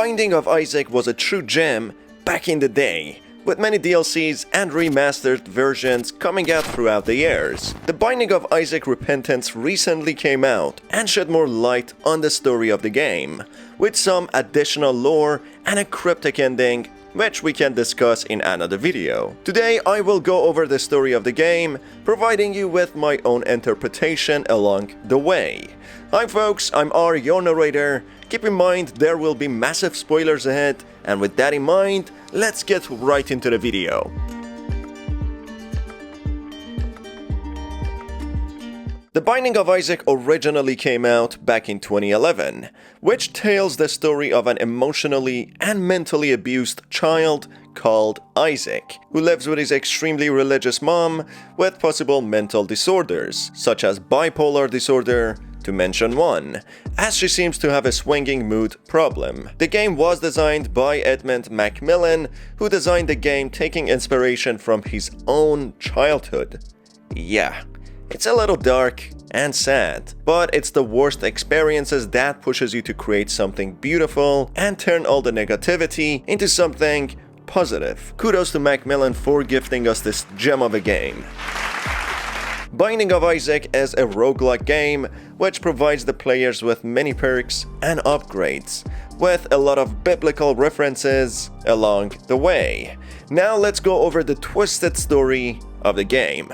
Binding of Isaac was a true gem back in the day, with many DLCs and remastered versions coming out throughout the years. The Binding of Isaac Repentance recently came out and shed more light on the story of the game, with some additional lore and a cryptic ending which we can discuss in another video. Today I will go over the story of the game, providing you with my own interpretation along the way. Hi folks, I'm R, your narrator. Keep in mind there will be massive spoilers ahead, and with that in mind, let's get right into the video. The Binding of Isaac originally came out back in 2011, which tells the story of an emotionally and mentally abused child called Isaac, who lives with his extremely religious mom with possible mental disorders, such as bipolar disorder, to mention one, as she seems to have a swinging mood problem. The game was designed by Edmund Macmillan, who designed the game taking inspiration from his own childhood. Yeah. It's a little dark and sad, but it's the worst experiences that pushes you to create something beautiful and turn all the negativity into something positive. Kudos to Macmillan for gifting us this gem of a game. Binding of Isaac is a roguelike game which provides the players with many perks and upgrades, with a lot of biblical references along the way. Now let's go over the twisted story of the game.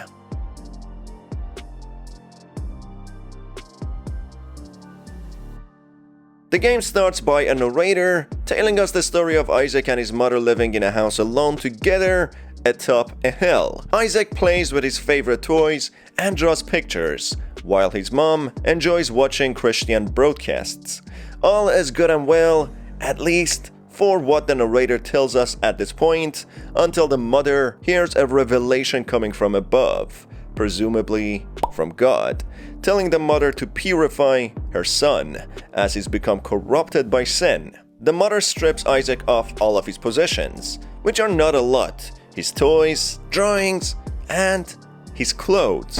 The game starts by a narrator telling us the story of Isaac and his mother living in a house alone together atop a hill. Isaac plays with his favorite toys and draws pictures, while his mom enjoys watching Christian broadcasts. All is good and well, at least for what the narrator tells us at this point, until the mother hears a revelation coming from above, presumably from God, telling the mother to purify her son, as he's become corrupted by sin. The mother strips Isaac of all of his possessions, which are not a lot: his toys, drawings, and his clothes.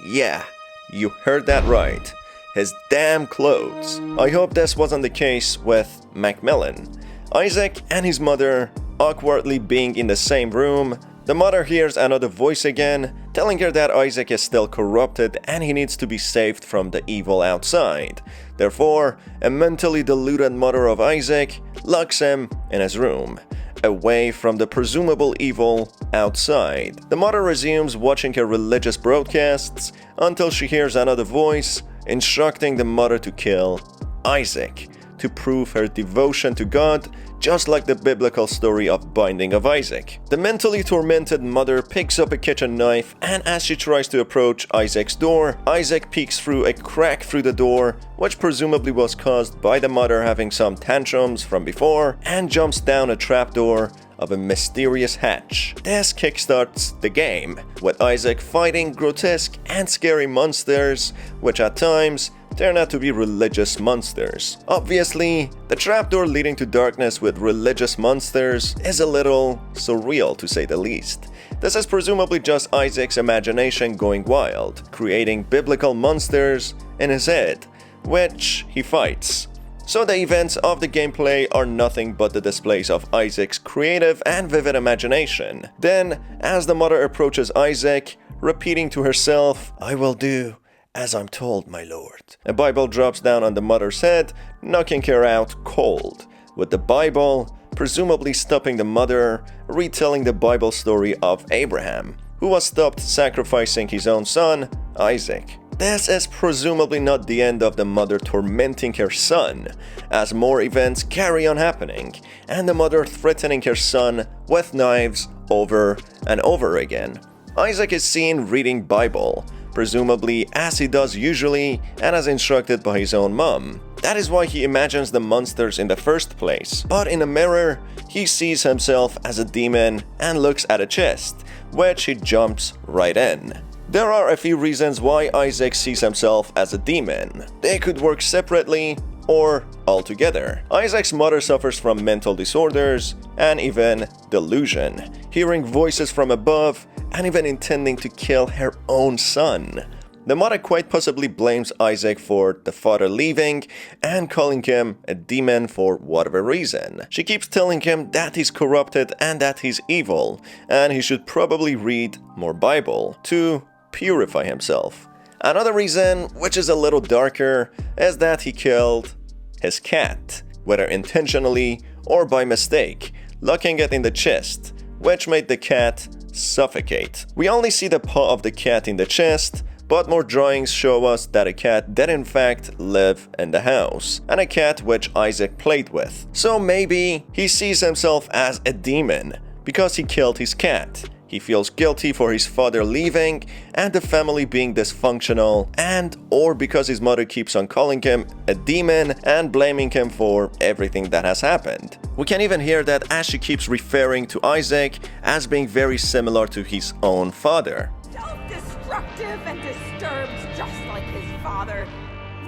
Yeah, you heard that right. His damn clothes. I hope this wasn't the case with Macmillan. Isaac and his mother awkwardly being in the same room. The mother hears another voice again, telling her that Isaac is still corrupted and he needs to be saved from the evil outside. Therefore, a mentally deluded mother of Isaac locks him in his room, away from the presumable evil outside. The mother resumes watching her religious broadcasts until she hears another voice instructing the mother to kill Isaac, to prove her devotion to God, just like the biblical story of Binding of Isaac. The mentally tormented mother picks up a kitchen knife, and as she tries to approach Isaac's door, Isaac peeks through a crack through the door, which presumably was caused by the mother having some tantrums from before, and jumps down a trapdoor of a mysterious hatch. This kickstarts the game, with Isaac fighting grotesque and scary monsters, which at times turn out to be religious monsters. Obviously, the trapdoor leading to darkness with religious monsters is a little surreal, to say the least. This is presumably just Isaac's imagination going wild, creating biblical monsters in his head, which he fights. So the events of the gameplay are nothing but the displays of Isaac's creative and vivid imagination. Then, as the mother approaches Isaac, repeating to herself, "I will do as I'm told, my lord," a Bible drops down on the mother's head, knocking her out cold, with the Bible presumably stopping the mother retelling the Bible story of Abraham, who was stopped sacrificing his own son, Isaac. This is presumably not the end of the mother tormenting her son, as more events carry on happening, and the mother threatening her son with knives over and over again. Isaac is seen reading Bible, presumably as he does usually and as instructed by his own mom. That is why he imagines the monsters in the first place. But in a mirror, he sees himself as a demon and looks at a chest, which he jumps right in. There are a few reasons why Isaac sees himself as a demon. They could work separately or altogether. Isaac's mother suffers from mental disorders and even delusion, hearing voices from above and even intending to kill her own son. The mother quite possibly blames Isaac for the father leaving and calling him a demon for whatever reason. She keeps telling him that he's corrupted and that he's evil, and he should probably read more Bible to purify himself. Another reason, which is a little darker, is that he killed his cat, whether intentionally or by mistake, locking it in the chest, which made the cat suffocate. We only see the paw of the cat in the chest, but more drawings show us that a cat did in fact live in the house, and a cat which Isaac played with. So maybe he sees himself as a demon because he killed his cat. He feels guilty for his father leaving and the family being dysfunctional, and or because his mother keeps on calling him a demon and blaming him for everything that has happened. We can even hear that as she keeps referring to Isaac as being very similar to his own father. Self-destructive and disturbed just like his father.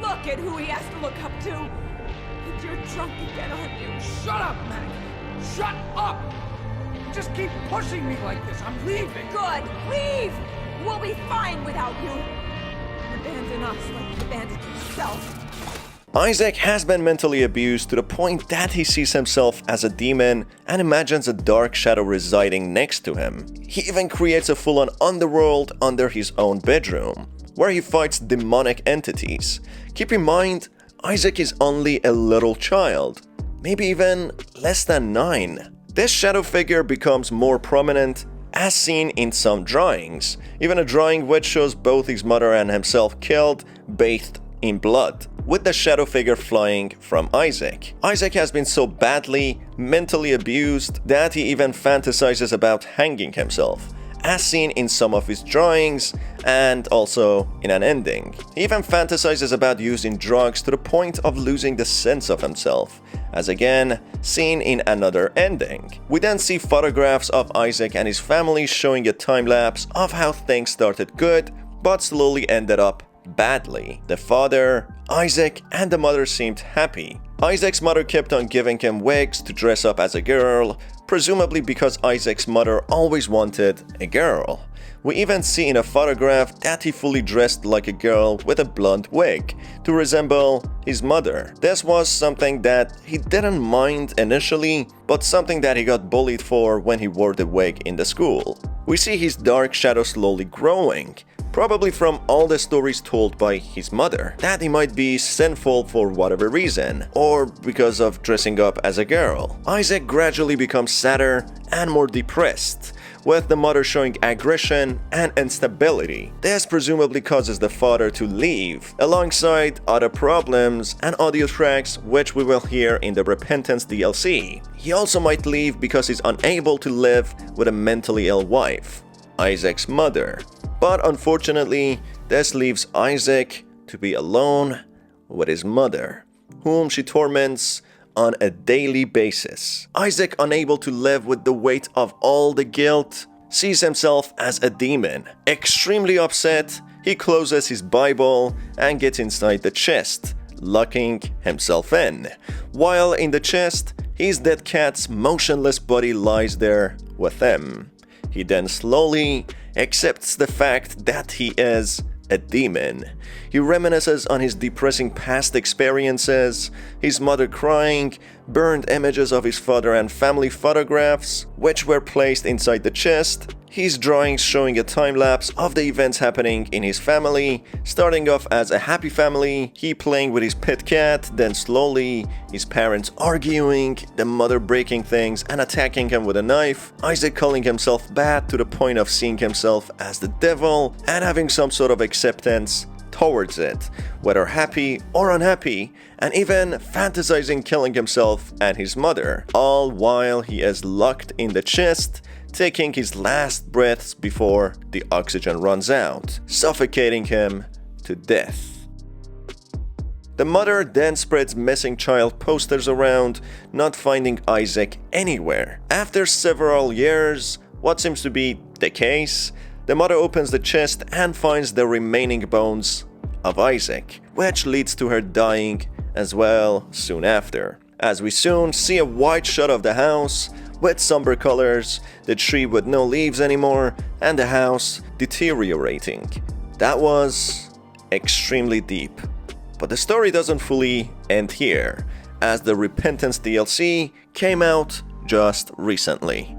Look at who he has to look up to. And you're drunk again, aren't you? Shut up, Mac! Shut up! Just keep pushing me like this. I'm leaving. Good. Leave! We'll be fine without you. Abandon us like you abandoned yourself. Isaac has been mentally abused to the point that he sees himself as a demon and imagines a dark shadow residing next to him. He even creates a full-on underworld under his own bedroom, where he fights demonic entities. Keep in mind, Isaac is only a little child, maybe even less than 9. This shadow figure becomes more prominent as seen in some drawings, even a drawing which shows both his mother and himself killed, bathed in blood, with the shadow figure flying from Isaac. Isaac has been so badly mentally abused that he even fantasizes about hanging himself, as seen in some of his drawings and also in an ending. He even fantasizes about using drugs to the point of losing the sense of himself, as again seen in another ending. We then see photographs of Isaac and his family showing a time-lapse of how things started good but slowly ended up badly. The father, Isaac, and the mother seemed happy. Isaac's mother kept on giving him wigs to dress up as a girl, presumably because Isaac's mother always wanted a girl. We even see in a photograph that he fully dressed like a girl with a blonde wig to resemble his mother. This was something that he didn't mind initially, but something that he got bullied for when he wore the wig in the school. We see his dark shadow slowly growing, probably from all the stories told by his mother, that he might be sinful for whatever reason, or because of dressing up as a girl. Isaac gradually becomes sadder and more depressed, with the mother showing aggression and instability. This presumably causes the father to leave, alongside other problems and audio tracks which we will hear in the Repentance DLC. He also might leave because he's unable to live with a mentally ill wife, Isaac's mother. But unfortunately, this leaves Isaac to be alone with his mother, whom she torments on a daily basis. Isaac, unable to live with the weight of all the guilt, sees himself as a demon. Extremely upset, he closes his Bible and gets inside the chest, locking himself in. While in the chest, his dead cat's motionless body lies there with him. He then slowly accepts the fact that he is a demon. He reminisces on his depressing past experiences, his mother crying, burned images of his father and family photographs, which were placed inside the chest, his drawings showing a time-lapse of the events happening in his family, starting off as a happy family, he playing with his pet cat, then slowly his parents arguing, the mother breaking things and attacking him with a knife, Isaac calling himself bad to the point of seeing himself as the devil and having some sort of acceptance towards it, whether happy or unhappy, and even fantasizing killing himself and his mother, all while he is locked in the chest, taking his last breaths before the oxygen runs out, suffocating him to death. The mother then spreads missing child posters around, not finding Isaac anywhere. After several years, what seems to be the case, the mother opens the chest and finds the remaining bones of Isaac, which leads to her dying as well soon after. As we soon see a wide shot of the house with somber colors, the tree with no leaves anymore, and the house deteriorating. That was extremely deep. But the story doesn't fully end here, as the Repentance DLC came out just recently.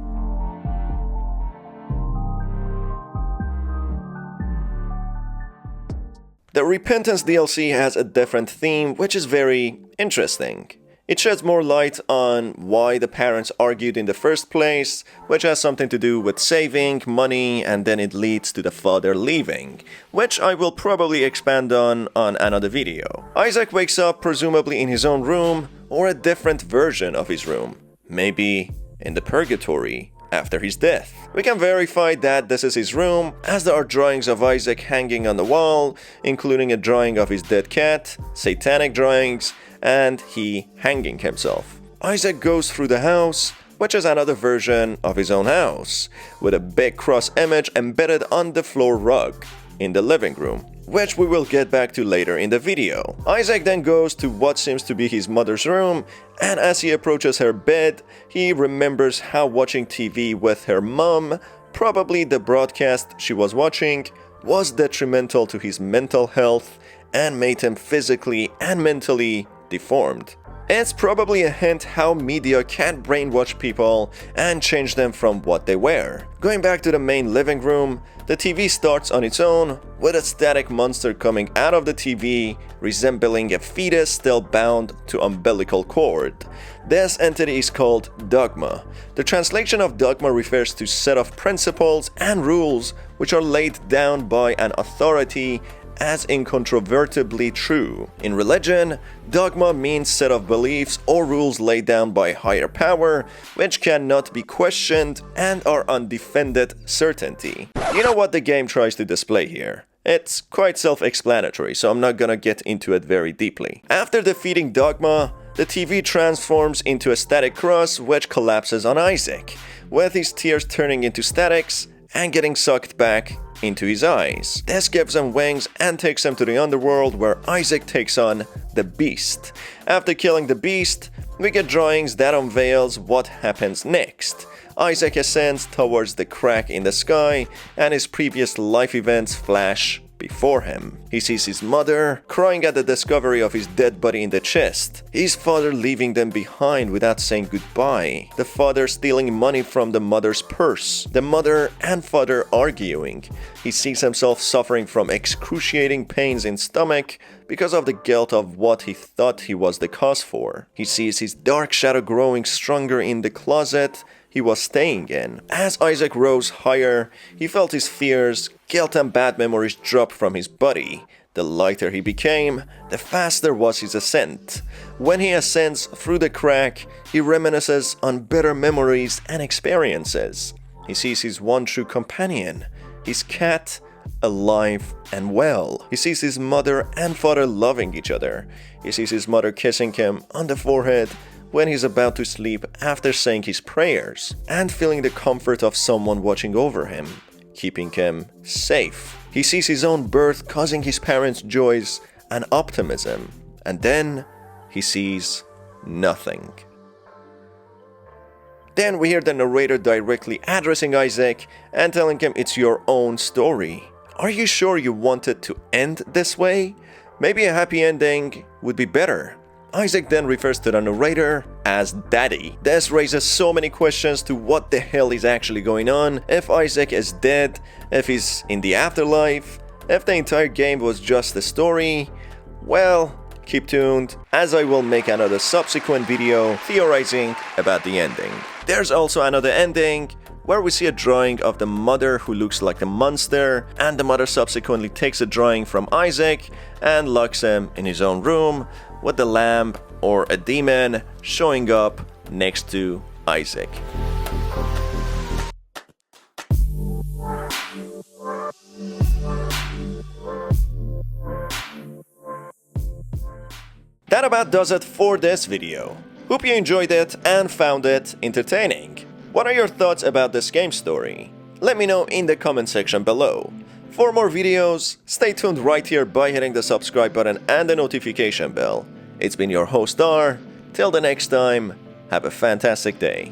The Repentance DLC has a different theme, which is very interesting. It sheds more light on why the parents argued in the first place, which has something to do with saving money, and then it leads to the father leaving, which I will probably expand on another video. Isaac wakes up presumably in his own room, or a different version of his room, maybe in the purgatory after his death. We can verify that this is his room, as there are drawings of Isaac hanging on the wall, including a drawing of his dead cat, satanic drawings, and he hanging himself. Isaac goes through the house, which is another version of his own house, with a big cross image embedded on the floor rug in the living room, which we will get back to later in the video. Isaac then goes to what seems to be his mother's room, and as he approaches her bed, he remembers how watching TV with her mom, probably the broadcast she was watching, was detrimental to his mental health and made him physically and mentally deformed. It's probably a hint how media can brainwash people and change them from what they were. Going back to the main living room, the TV starts on its own, with a static monster coming out of the TV, resembling a fetus still bound to umbilical cord. This entity is called Dogma. The translation of Dogma refers to set of principles and rules which are laid down by an authority as incontrovertibly true. In religion, dogma means set of beliefs or rules laid down by higher power, which cannot be questioned and are undefended certainty. You know what the game tries to display here? It's quite self-explanatory, so I'm not gonna get into it very deeply. After defeating Dogma, the TV transforms into a static cross which collapses on Isaac, with his tears turning into statics and getting sucked back into his eyes. This gives him wings and takes him to the underworld, where Isaac takes on the Beast. After killing the Beast, we get drawings that unveils what happens next. Isaac ascends towards the crack in the sky, and his previous life events flash before him. He sees his mother crying at the discovery of his dead body in the chest, his father leaving them behind without saying goodbye, the father stealing money from the mother's purse, the mother and father arguing. He sees himself suffering from excruciating pains in stomach because of the guilt of what he thought he was the cause for. He sees his dark shadow growing stronger in the closet he was staying in. As Isaac rose higher, he felt his fears, guilt and bad memories drop from his body. The lighter he became, the faster was his ascent. When he ascends through the crack, he reminisces on bitter memories and experiences. He sees his one true companion, his cat, alive and well. He sees his mother and father loving each other. He sees his mother kissing him on the forehead when he's about to sleep after saying his prayers, and feeling the comfort of someone watching over him, keeping him safe. He sees his own birth causing his parents' joys and optimism, and then he sees nothing. Then we hear the narrator directly addressing Isaac and telling him it's your own story. Are you sure you want it to end this way? Maybe a happy ending would be better. Isaac then refers to the narrator as Daddy. This raises so many questions to what the hell is actually going on, if Isaac is dead, if he's in the afterlife, if the entire game was just a story. Well, keep tuned, as I will make another subsequent video theorizing about the ending. There's also another ending, where we see a drawing of the mother who looks like the monster, and the mother subsequently takes a drawing from Isaac and locks him in his own room, with the lamb or a demon showing up next to Isaac. That about does it for this video. Hope you enjoyed it and found it entertaining. What are your thoughts about this game story? Let me know in the comment section below. For more videos, stay tuned right here by hitting the subscribe button and the notification bell. It's been your host R. Till the next time, have a fantastic day.